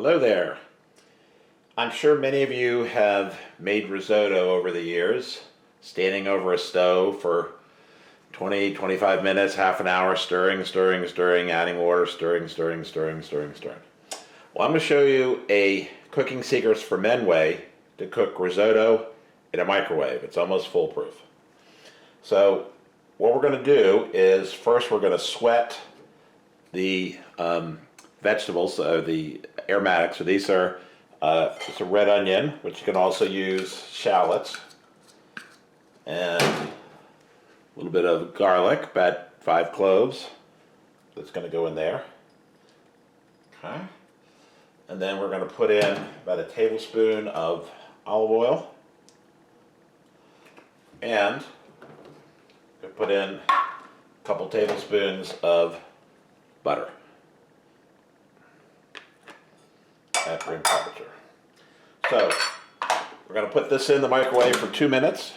Hello there. I'm sure many of you have made risotto over the years, standing over a stove for 20, 25 minutes, half an hour, stirring, adding water, stirring. Well, I'm going to show you a Cooking Secrets for Men way to cook risotto in a microwave. It's almost foolproof. So what we're going to do is first we're going to sweat the vegetables, the aromatics. So these are it's a red onion, which you can also use shallots, and a little bit of garlic, about 5 cloves. That's going to go in there. Okay. And then we're going to put in about a tablespoon of olive oil, and put in a couple tablespoons of butter at room temperature. So we're going to put this in the microwave for 2 minutes.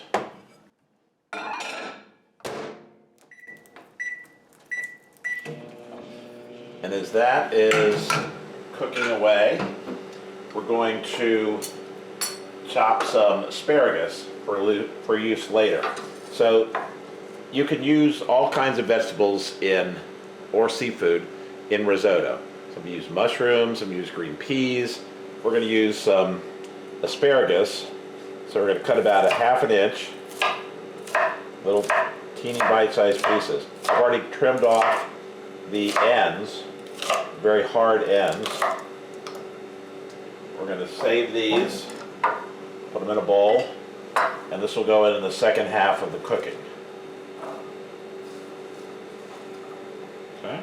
And as that is cooking away, we're going to chop some asparagus for use later. So you can use all kinds of vegetables or seafood in risotto. Some use mushrooms, some use green peas. We're going to use some asparagus. So we're going to cut about 1/2 inch, little teeny bite-sized pieces. I've already trimmed off the ends, very hard ends. We're going to save these, put them in a bowl, and this will go in the second half of the cooking. Okay.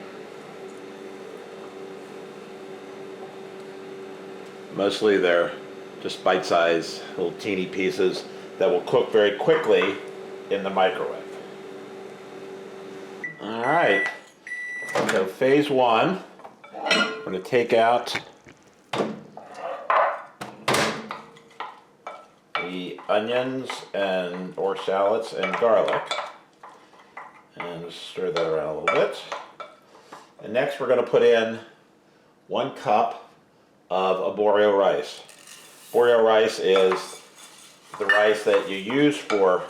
Mostly they're just bite-sized little teeny pieces that will cook very quickly in the microwave. All right, so phase 1, I'm going to take out the onions or shallots and garlic, and just stir that around a little bit. And next we're going to put in 1 cup of arborio rice. Arborio rice is the rice that you use for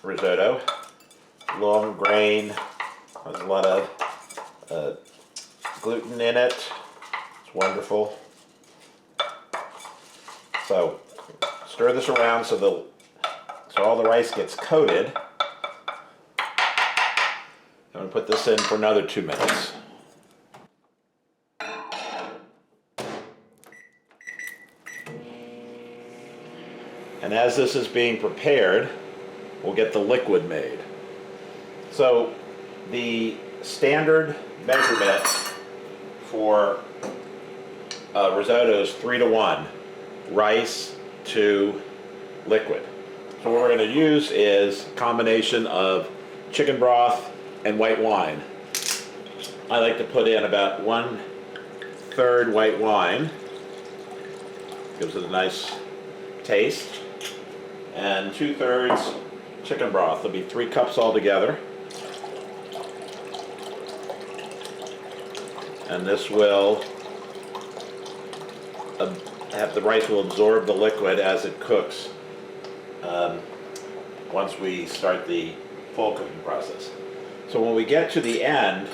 risotto. Long grain, has a lot of gluten in it. It's wonderful. So stir this around so all the rice gets coated. I'm going to put this in for another 2 minutes. And as this is being prepared, we'll get the liquid made. So the standard measurement for risotto is 3-to-1, rice to liquid. So what we're going to use is a combination of chicken broth and white wine. I like to put in about 1/3 white wine. Gives it a nice taste. And 2/3 chicken broth. There'll be 3 cups altogether. And this will the rice will absorb the liquid as it cooks once we start the full cooking process. So when we get to the end,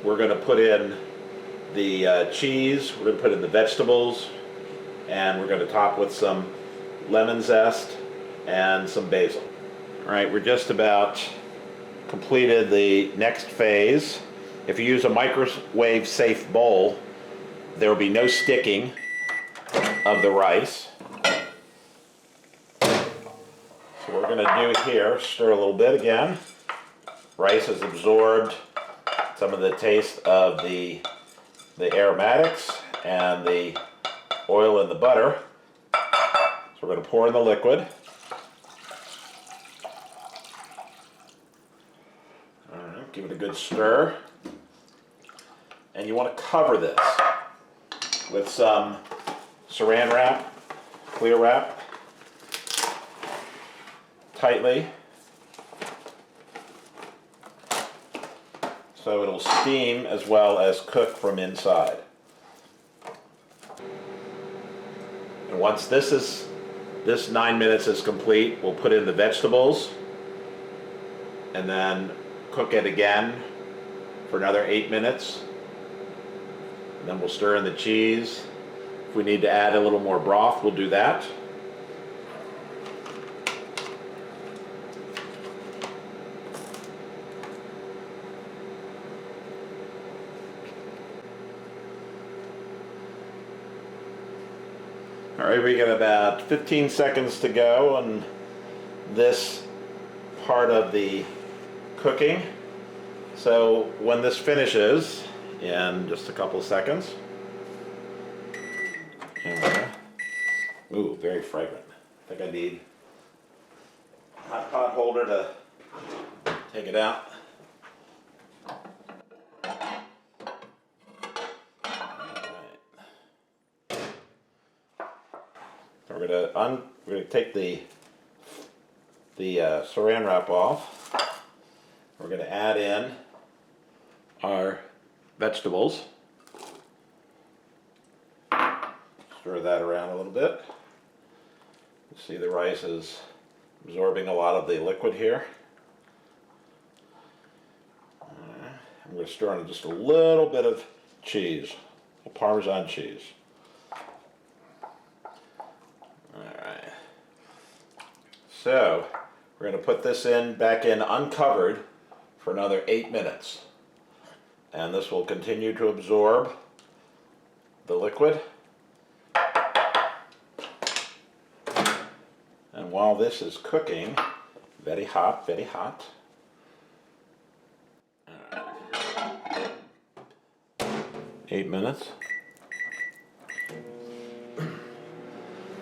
we're going to put in the cheese, we're going to put in the vegetables, and we're going to top with some lemon zest and some basil. All right, we're just about completed the next phase. If you use a microwave safe bowl, there will be no sticking of the rice. So what we're going to do here, stir a little bit again. Rice has absorbed some of the taste of the aromatics and the oil and the butter. So we're going to pour in the liquid. All right, give it a good stir. And you want to cover this with some saran wrap, clear wrap, tightly, so it'll steam as well as cook from inside. And once this 9 minutes is complete, we'll put in the vegetables and then cook it again for another 8 minutes. And then we'll stir in the cheese. If we need to add a little more broth, we'll do that. All right, we got about 15 seconds to go on this part of the cooking. So when this finishes in just a couple of seconds, ooh, very fragrant. I think I need a hot pot holder to take it out. So we're gonna take the saran wrap off. We're gonna add in our vegetables. Stir that around a little bit. You see the rice is absorbing a lot of the liquid here. I'm going to stir in just a little bit of cheese, Parmesan cheese. Alright. So, we're going to put this back in uncovered for another 8 minutes. And this will continue to absorb the liquid. And while this is cooking, very hot, very hot. Right. 8 minutes.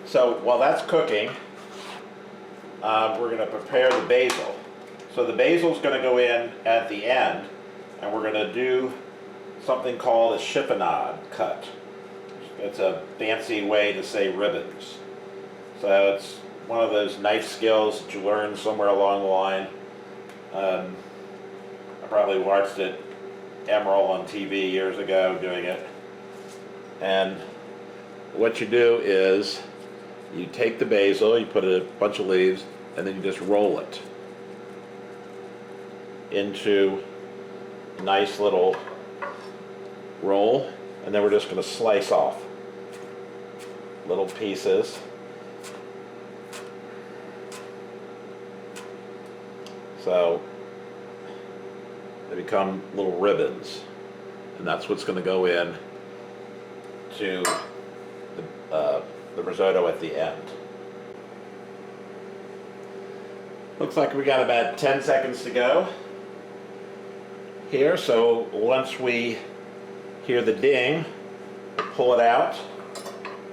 So while that's cooking, we're going to prepare the basil. So the basil's going to go in at the end, and we're going to do something called a chiffonade cut. It's a fancy way to say ribbons. So it's one of those knife skills that you learn somewhere along the line. I probably watched it, Emerald on TV years ago doing it. And what you do is you take the basil, you put a bunch of leaves, and then you just roll it into a nice little roll, and then we're just going to slice off little pieces. So they become little ribbons, and that's what's going to go in to the risotto at the end. Looks like we got about 10 seconds to go here, so once we hear the ding, we'll pull it out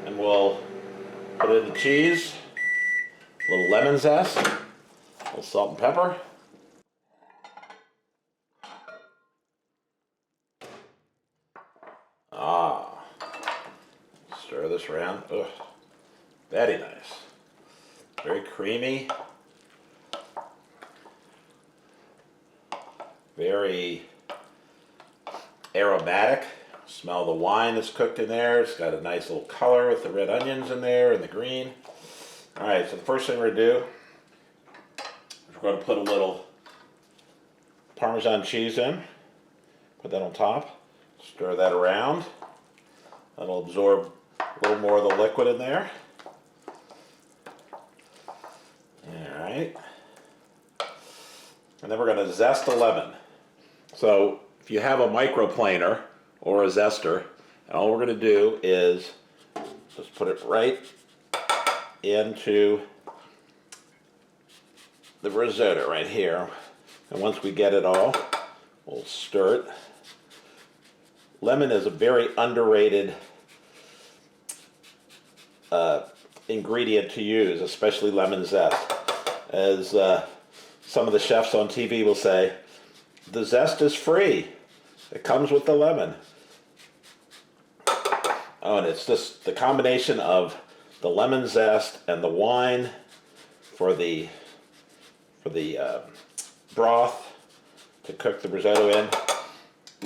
and we'll put in the cheese, a little lemon zest, a little salt and pepper. Stir this around. Ugh, very nice. Very creamy. Very aromatic. Smell the wine that's cooked in there. It's got a nice little color with the red onions in there and the green. All right, so the first thing we're going to do is we're going to put a little Parmesan cheese in. Put that on top. Stir that around. That'll absorb a little more of the liquid in there. All right. And then we're going to zest a lemon. So if you have a microplaner or a zester, and all we're going to do is just put it right into the risotto right here. And once we get it all, we'll stir it. Lemon is a very underrated ingredient to use, especially lemon zest. As some of the chefs on TV will say, the zest is free. It comes with the lemon. Oh, and it's just the combination of the lemon zest and the wine for the broth to cook the risotto in.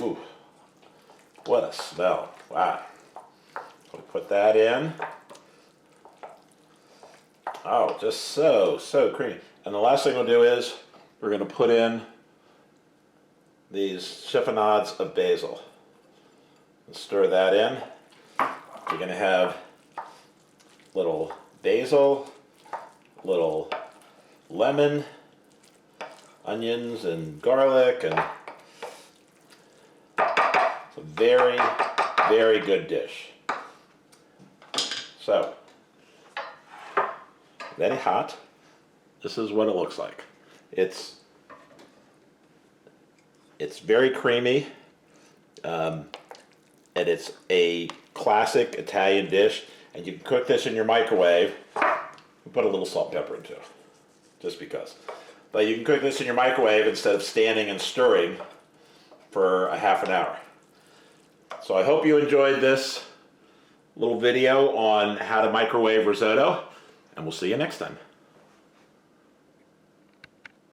Ooh, what a smell. Wow. So put that in. Oh, just so creamy. And the last thing we'll do is we're going to put in these chiffonades of basil. And stir that in. You're going to have little basil, little lemon, onions and garlic, and it's a very, very good dish. So, very hot. This is what it looks like. It's very creamy, and it's a classic Italian dish. And you can cook this in your microwave. Put a little salt and pepper into it, just because. But you can cook this in your microwave instead of standing and stirring for a half an hour. So I hope you enjoyed this little video on how to microwave risotto, and we'll see you next time.